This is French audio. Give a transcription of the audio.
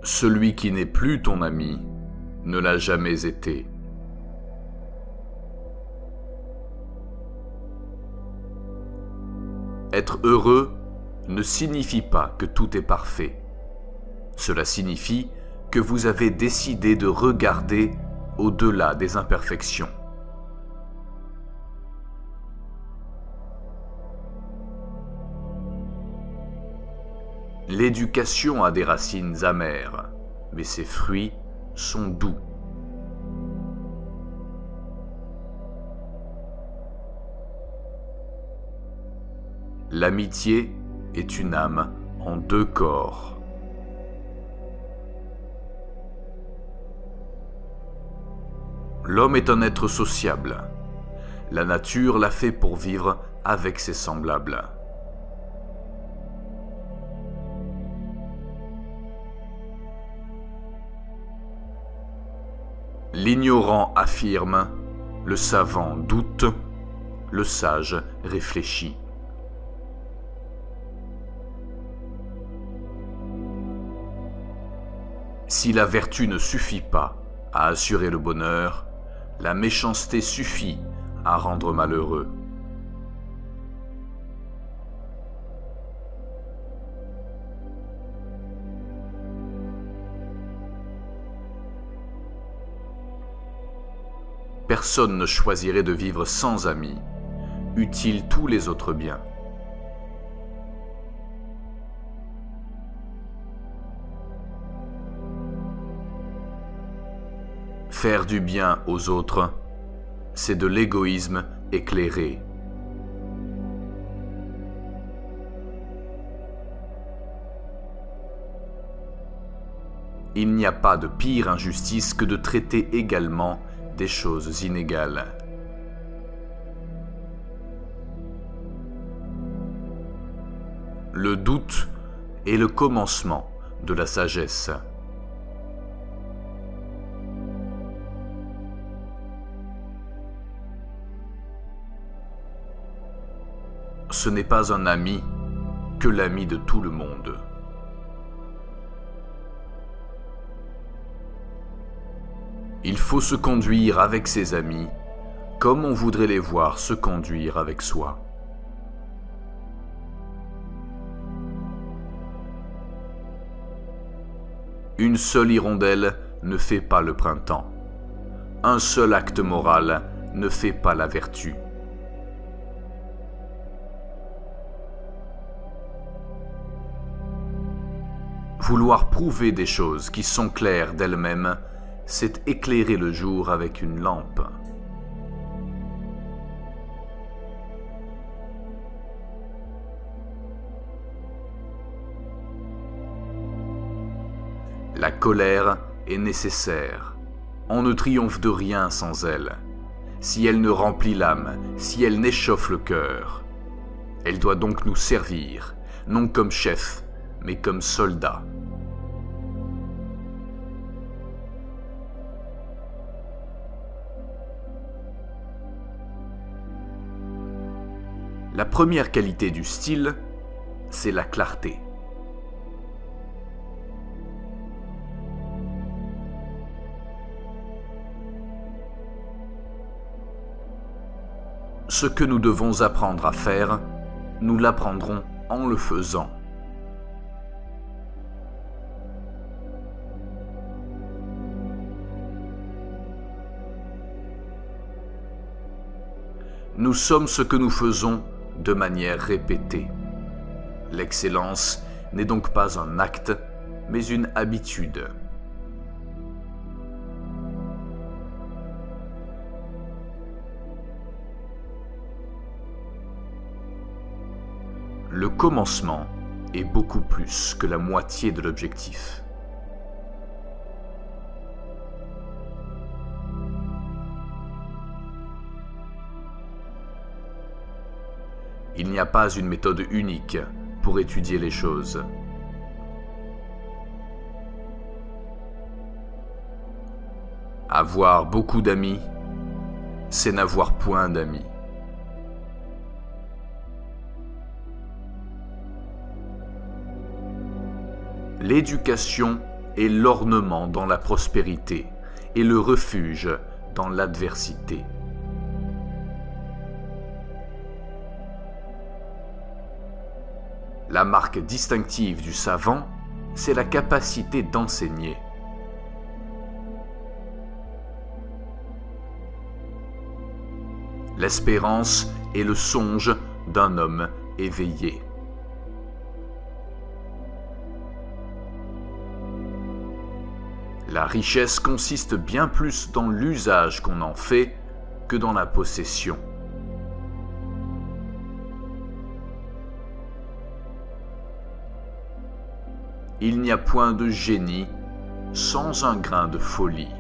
Celui qui n'est plus ton ami ne l'a jamais été. Être heureux ne signifie pas que tout est parfait. Cela signifie que vous avez décidé de regarder au-delà des imperfections. L'éducation a des racines amères, mais ses fruits sont doux. L'amitié est une âme en deux corps. L'homme est un être sociable. La nature l'a fait pour vivre avec ses semblables. L'ignorant affirme, le savant doute, le sage réfléchit. Si la vertu ne suffit pas à assurer le bonheur, la méchanceté suffit à rendre malheureux. Personne ne choisirait de vivre sans amis, eût-il tous les autres biens. Faire du bien aux autres, c'est de l'égoïsme éclairé. Il n'y a pas de pire injustice que de traiter également des choses inégales. Le doute est le commencement de la sagesse. Ce n'est pas un ami que l'ami de tout le monde. Il faut se conduire avec ses amis comme on voudrait les voir se conduire avec soi. Une seule hirondelle ne fait pas le printemps. Un seul acte moral ne fait pas la vertu. Vouloir prouver des choses qui sont claires d'elles-mêmes, c'est éclairer le jour avec une lampe. La colère est nécessaire. On ne triomphe de rien sans elle. Si elle ne remplit l'âme, si elle n'échauffe le cœur, elle doit donc nous servir, non comme chef, mais comme soldat. La première qualité du style, c'est la clarté. Ce que nous devons apprendre à faire, nous l'apprendrons en le faisant. Nous sommes ce que nous faisons de manière répétée. L'excellence n'est donc pas un acte, mais une habitude. Le commencement est beaucoup plus que la moitié de l'objectif. Il n'y a pas une méthode unique pour étudier les choses. Avoir beaucoup d'amis, c'est n'avoir point d'amis. L'éducation est l'ornement dans la prospérité et le refuge dans l'adversité. La marque distinctive du savant, c'est la capacité d'enseigner. L'espérance est le songe d'un homme éveillé. La richesse consiste bien plus dans l'usage qu'on en fait que dans la possession. Il n'y a point de génie sans un grain de folie.